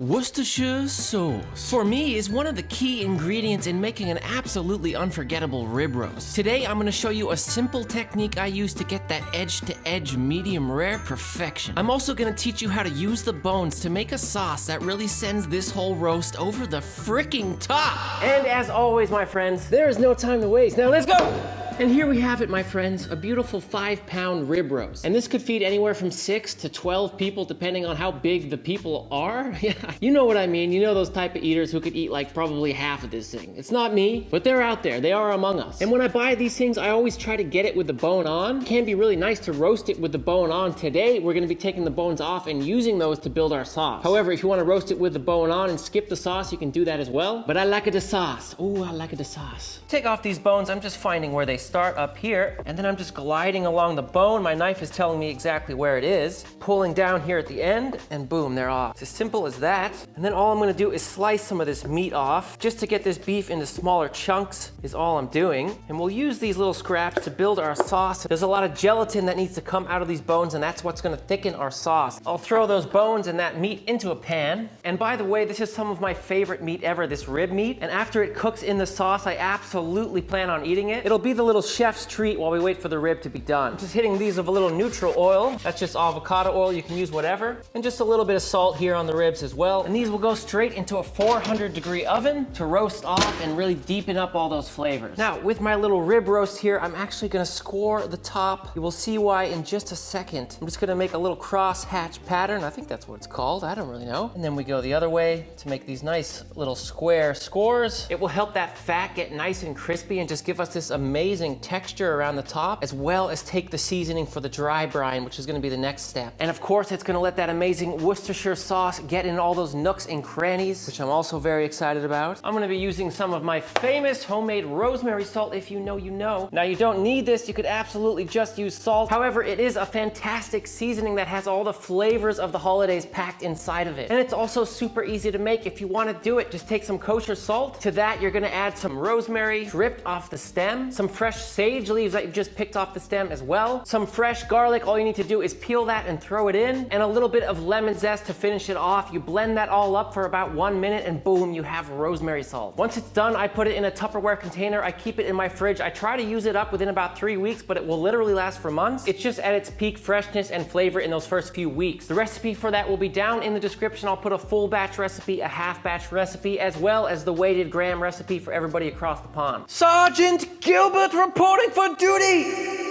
Worcestershire sauce, for me, is one of the key ingredients in making an absolutely unforgettable rib roast. Today, I'm gonna show you a simple technique I use to get that edge-to-edge medium rare perfection. I'm also gonna teach you how to use the bones to make a sauce that really sends this whole roast over the freaking top. And as always, my friends, there is no time to waste. Now let's go! And here we have it, my friends, a beautiful 5-pound rib roast. And this could feed anywhere from 6 to 12 people, depending on how big the people are. Yeah, you know what I mean. You know those type of eaters who could eat like probably half of this thing. It's not me, but they're out there. They are among us. And when I buy these things, I always try to get it with the bone on. It can be really nice to roast it with the bone on. Today, we're gonna be taking the bones off and using those to build our sauce. However, if you wanna roast it with the bone on and skip the sauce, you can do that as well. But I like it the sauce. Ooh, I like it the sauce. Take off these bones. I'm just finding where they start up here, and then I'm just gliding along the bone. My knife is telling me exactly where it is. Pulling down here at the end, and boom, they're off. It's as simple as that. And then all I'm gonna do is slice some of this meat off, just to get this beef into smaller chunks is all I'm doing. And we'll use these little scraps to build our sauce. There's a lot of gelatin that needs to come out of these bones, and that's what's gonna thicken our sauce. I'll throw those bones and that meat into a pan. And by the way, this is some of my favorite meat ever, this rib meat. And after it cooks in the sauce, I absolutely plan on eating it. It'll be the little chef's treat while we wait for the rib to be done. Just hitting these with a little neutral oil. That's just avocado oil, you can use whatever. And just a little bit of salt here on the ribs as well. And these will go straight into a 400-degree oven to roast off and really deepen up all those flavors. Now, with my little rib roast here, I'm actually gonna score the top. You will see why in just a second. I'm just gonna make a little cross-hatch pattern. I think that's what it's called, I don't really know. And then we go the other way to make these nice little square scores. It will help that fat get nice and crispy and just give us this amazing texture around the top, as well as take the seasoning for the dry brine, which is gonna be the next step. And of course, it's gonna let that amazing Worcestershire sauce get in all those nooks and crannies, which I'm also very excited about. I'm gonna be using some of my famous homemade rosemary salt. If you know, you know. Now, you don't need this. You could absolutely just use salt. However, it is a fantastic seasoning that has all the flavors of the holidays packed inside of it. And it's also super easy to make. If you wanna do it, just take some kosher salt. To that, you're gonna add some rosemary dripped off the stem, some fresh sage leaves that you just picked off the stem as well, some fresh garlic. All you need to do is peel that and throw it in, and a little bit of lemon zest to finish it off. You blend that all up for about 1 minute, and boom, you have rosemary salt. Once it's done, I put it in a Tupperware container. I keep it in my fridge. I try to use it up within about 3 weeks, but it will literally last for months. It's just at its peak freshness and flavor in those first few weeks. The recipe for that will be down in the description. I'll put a full batch recipe, a half batch recipe, as well as the weighted gram recipe for everybody across the pond. Sergeant Gilbert reporting for duty!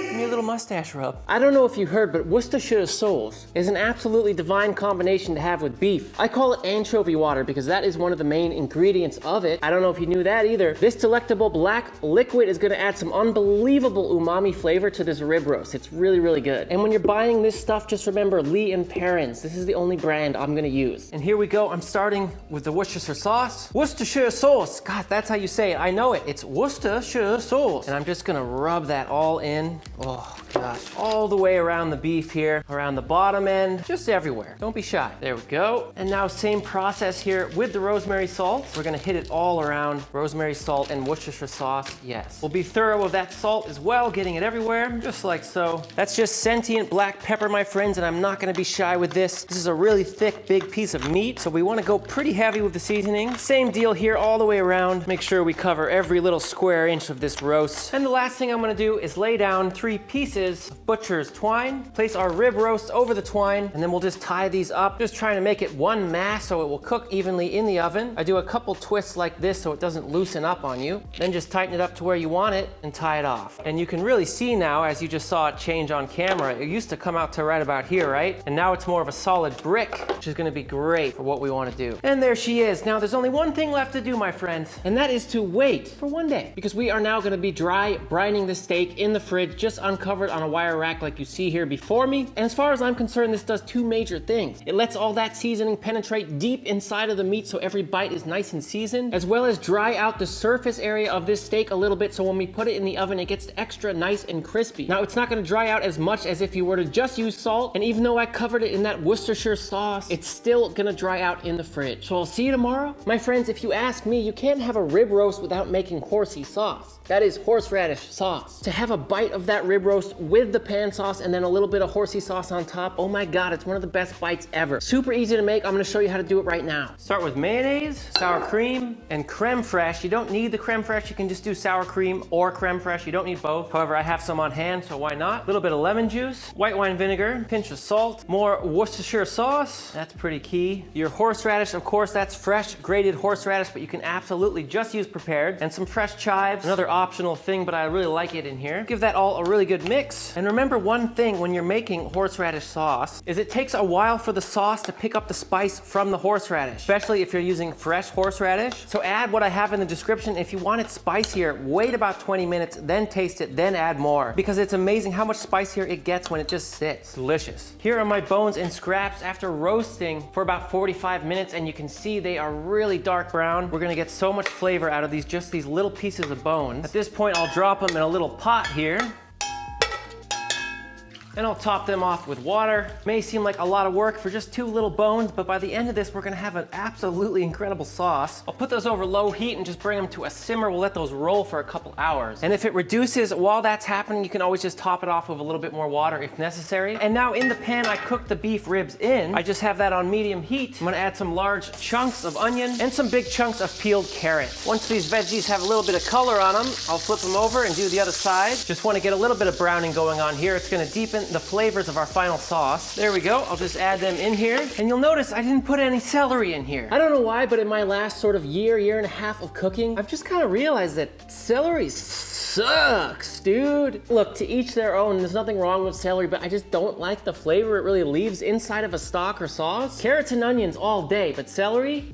Give me a little mustache rub. I don't know if you heard, but Worcestershire sauce is an absolutely divine combination to have with beef. I call it anchovy water because that is one of the main ingredients of it. I don't know if you knew that either. This delectable black liquid is gonna add some unbelievable umami flavor to this rib roast. It's really, really good. And when you're buying this stuff, just remember Lee & Perrins. This is the only brand I'm gonna use. And here we go. I'm starting with the Worcestershire sauce. Worcestershire sauce. God, that's how you say it. I know it. It's Worcestershire sauce. And I'm just gonna rub that all in. Oh gosh, all the way around the beef here, around the bottom end, just everywhere. Don't be shy. There we go. And now same process here with the rosemary salt. We're gonna hit it all around. Rosemary salt and Worcestershire sauce, yes. We'll be thorough with that salt as well, getting it everywhere, just like so. That's just sentient black pepper, my friends, and I'm not gonna be shy with this. This is a really thick, big piece of meat, so we wanna go pretty heavy with the seasoning. Same deal here all the way around. Make sure we cover every little square inch of this roast. And the last thing I'm gonna do is lay down 3 pieces of butcher's twine, place our rib roast over the twine, and then we'll just tie these up, just trying to make it one mass so it will cook evenly in the oven. I do a couple twists like this so it doesn't loosen up on you. Then just tighten it up to where you want it and tie it off. And you can really see now, as you just saw it change on camera, it used to come out to right about here, right? And now it's more of a solid brick, which is gonna be great for what we wanna do. And there she is. Now there's only one thing left to do, my friends, and that is to wait for 1 day, because we are now gonna be dry brining the steak in the fridge, just uncovered on a wire rack like you see here before me. And as far as I'm concerned, this does 2 major things. It lets all that seasoning penetrate deep inside of the meat so every bite is nice and seasoned, as well as dry out the surface area of this steak a little bit so when we put it in the oven, it gets extra nice and crispy. Now, it's not gonna dry out as much as if you were to just use salt, and even though I covered it in that Worcestershire sauce, it's still gonna dry out in the fridge. So I'll see you tomorrow. My friends, if you ask me, you can't have a rib roast without making horsey sauce. That is horseradish sauce. To have a bite of that rib roast with the pan sauce and then a little bit of horsey sauce on top, oh my God, it's one of the best bites ever. Super easy to make. I'm gonna show you how to do it right now. Start with mayonnaise, sour cream, and crème fraiche. You don't need the crème fraiche. You can just do sour cream or crème fraiche. You don't need both. However, I have some on hand, so why not? A little bit of lemon juice, white wine vinegar, pinch of salt, more Worcestershire sauce. That's pretty key. Your horseradish, of course, that's fresh grated horseradish, but you can absolutely just use prepared. And some fresh chives, another optional thing, but I really like it in here. Give that all a really good mix. And remember one thing when you're making horseradish sauce is it takes a while for the sauce to pick up the spice from the horseradish, especially if you're using fresh horseradish. So add what I have in the description. If you want it spicier, wait about 20 minutes, then taste it, then add more, because it's amazing how much spicier it gets when it just sits. Delicious. Here are my bones and scraps after roasting for about 45 minutes, and you can see they are really dark brown. We're gonna get so much flavor out of these, just these little pieces of bones. At this point, I'll drop them in a little pot here. And I'll top them off with water. May seem like a lot of work for just 2 little bones, but by the end of this, we're gonna have an absolutely incredible sauce. I'll put those over low heat and just bring them to a simmer. We'll let those roll for a couple hours. And if it reduces while that's happening, you can always just top it off with a little bit more water if necessary. And now in the pan, I cooked the beef ribs in. I just have that on medium heat. I'm gonna add some large chunks of onion and some big chunks of peeled carrot. Once these veggies have a little bit of color on them, I'll flip them over and do the other side. Just wanna get a little bit of browning going on here. It's gonna deepen the flavors of our final sauce. There we go. I'll just add them in here. And you'll notice I didn't put any celery in here. I don't know why, but in my last sort of year and a half of cooking, I've just kind of realized that celery sucks, dude. Look, to each their own. There's nothing wrong with celery, but I just don't like the flavor it really leaves inside of a stock or sauce. Carrots and onions all day, but celery?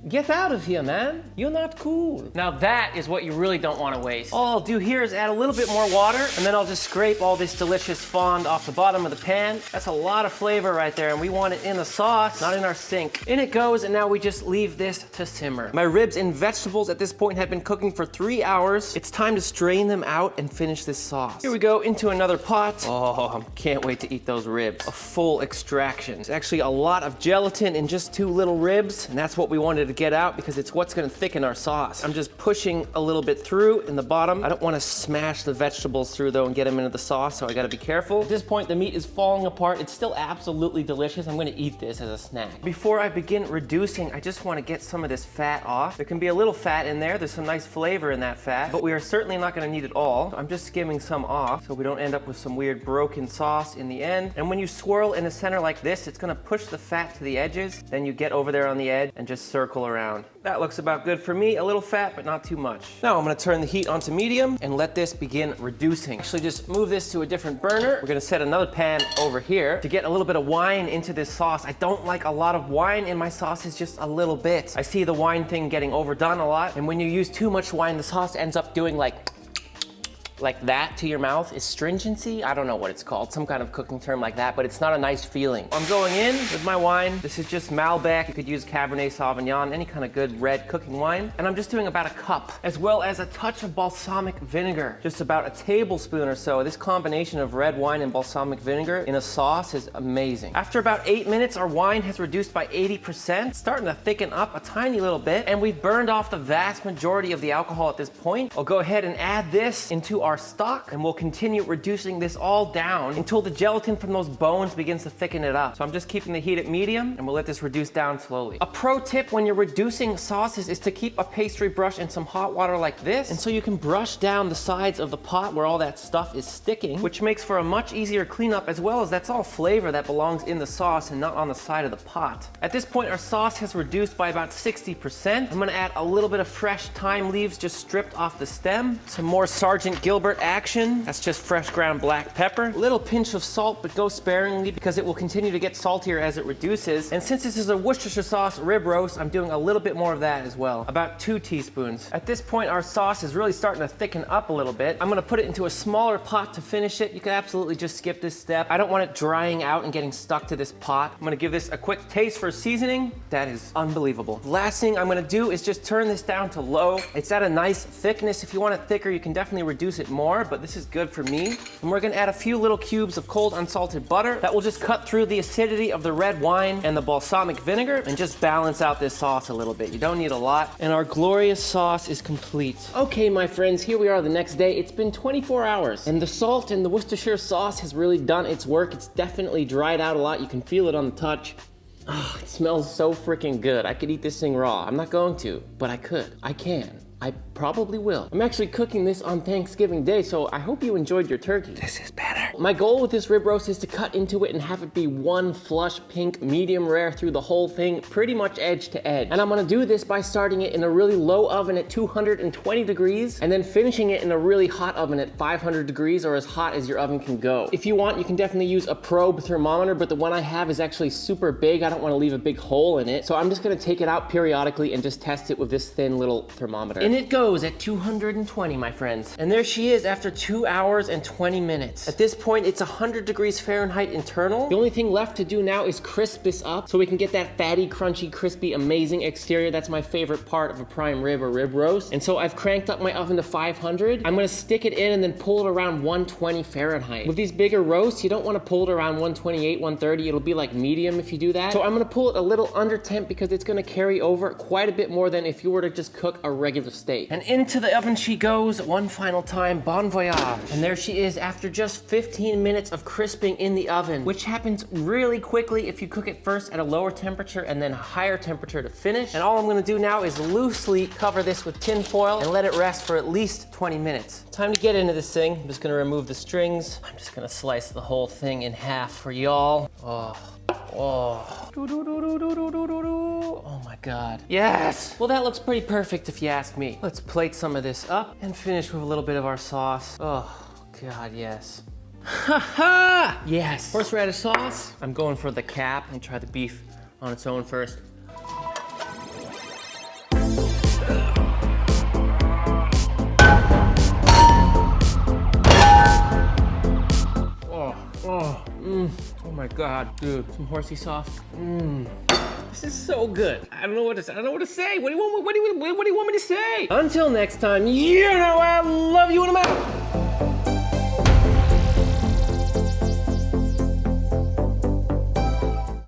Get out of here, man. You're not cool. Now that is what you really don't want to waste. All I'll do here is add a little bit more water, and then I'll just scrape all this delicious fond off the bottom of the pan. That's a lot of flavor right there, and we want it in the sauce, not in our sink. In it goes, and now we just leave this to simmer. My ribs and vegetables at this point have been cooking for 3 hours. It's time to strain them out and finish this sauce. Here we go, into another pot. Oh, I can't wait to eat those ribs. A full extraction. It's actually a lot of gelatin in just 2 little ribs, and that's what we wanted to get out because it's what's gonna thicken our sauce. I'm just pushing a little bit through in the bottom. I don't wanna smash the vegetables through though and get them into the sauce, so I gotta be careful. At this point, the meat is falling apart. It's still absolutely delicious. I'm gonna eat this as a snack. Before I begin reducing, I just wanna get some of this fat off. There can be a little fat in there. There's some nice flavor in that fat, but we are certainly not gonna need it all. I'm just skimming some off so we don't end up with some weird broken sauce in the end. And when you swirl in the center like this, it's gonna push the fat to the edges. Then you get over there on the edge and just circle around. That looks about good for me. A little fat, but not too much. Now I'm gonna turn the heat onto medium and let this begin reducing. Actually, just move this to a different burner. We're gonna set another pan over here to get a little bit of wine into this sauce. I don't like a lot of wine in my sauces, just a little bit. I see the wine thing getting overdone a lot, and when you use too much wine, the sauce ends up doing like that to your mouth. Is stringency? I don't know what it's called, some kind of cooking term like that, but it's not a nice feeling. I'm going in with my wine. This is just Malbec. You could use cabernet sauvignon, any kind of good red cooking wine. And I'm just doing about a cup, as well as a touch of balsamic vinegar, just about a tablespoon or so. This combination of red wine and balsamic vinegar in a sauce is amazing. After about 8 minutes, our wine has reduced by 80%, it's starting to thicken up a tiny little bit, and we've burned off the vast majority of the alcohol at this point. I'll go ahead and add this into our stock, and we'll continue reducing this all down until the gelatin from those bones begins to thicken it up. So I'm just keeping the heat at medium, and we'll let this reduce down slowly. A pro tip when you're reducing sauces is to keep a pastry brush and some hot water like this, and so you can brush down the sides of the pot where all that stuff is sticking, which makes for a much easier cleanup, as well as that's all flavor that belongs in the sauce and not on the side of the pot. At this point, our sauce has reduced by about 60%. I'm gonna add a little bit of fresh thyme leaves just stripped off the stem, some more Sergeant Gilbert action. That's just fresh ground black pepper. A little pinch of salt, but go sparingly because it will continue to get saltier as it reduces. And since this is a Worcestershire sauce rib roast, I'm doing a little bit more of that as well. About 2 teaspoons. At this point, our sauce is really starting to thicken up a little bit. I'm gonna put it into a smaller pot to finish it. You can absolutely just skip this step. I don't want it drying out and getting stuck to this pot. I'm gonna give this a quick taste for seasoning. That is unbelievable. Last thing I'm gonna do is just turn this down to low. It's at a nice thickness. If you want it thicker, you can definitely reduce it it more, but this is good for me. And we're gonna add a few little cubes of cold unsalted butter that will just cut through the acidity of the red wine and the balsamic vinegar and just balance out this sauce a little bit. You don't need a lot. And our glorious sauce is complete. Okay, my friends, here we are the next day. It's been 24 hours and the salt and the Worcestershire sauce has really done its work. It's definitely dried out a lot. You can feel it on the touch. Oh, it smells so freaking good. I could eat this thing raw. I'm not going to, but I could. I can. I probably will. I'm actually cooking this on Thanksgiving Day, so I hope you enjoyed your turkey. This is better. My goal with this rib roast is to cut into it and have it be one flush pink, medium rare through the whole thing, pretty much edge to edge. And I'm gonna do this by starting it in a really low oven at 220 degrees, and then finishing it in a really hot oven at 500 degrees, or as hot as your oven can go. If you want, you can definitely use a probe thermometer, but the one I have is actually super big. I don't wanna leave a big hole in it, so I'm just gonna take it out periodically and just test it with this thin little thermometer. In it goes at 220, my friends. And there she is after 2 hours and 20 minutes. At this point, it's 100 degrees Fahrenheit internal. The only thing left to do now is crisp this up so we can get that fatty, crunchy, crispy, amazing exterior. That's my favorite part of a prime rib or rib roast. And so I've cranked up my oven to 500. I'm gonna stick it in and then pull it around 120 Fahrenheit. With these bigger roasts, you don't wanna pull it around 128, 130. It'll be like medium if you do that. So I'm gonna pull it a little under temp because it's gonna carry over quite a bit more than if you were to just cook a regular steak. And into the oven she goes one final time. Bon voyage. And there she is after just 15 minutes of crisping in the oven, which happens really quickly if you cook it first at a lower temperature and then a higher temperature to finish. And all I'm gonna do now is loosely cover this with tin foil and let it rest for at least 20 minutes. Time to get into this thing. I'm just gonna remove the strings. I'm just gonna slice the whole thing in half for y'all. Oh. Oh. Oh my God. Yes! Well, that looks pretty perfect if you ask me. Let's plate some of this up and finish with a little bit of our sauce. Oh, God, yes. Ha ha! Yes. Horseradish sauce. I'm going for the cap and try the beef on its own first. Oh my God, dude, some horsey sauce. This is so good. I don't know what to say. What do you want me to say? Until next time, you know I love you and I'm out.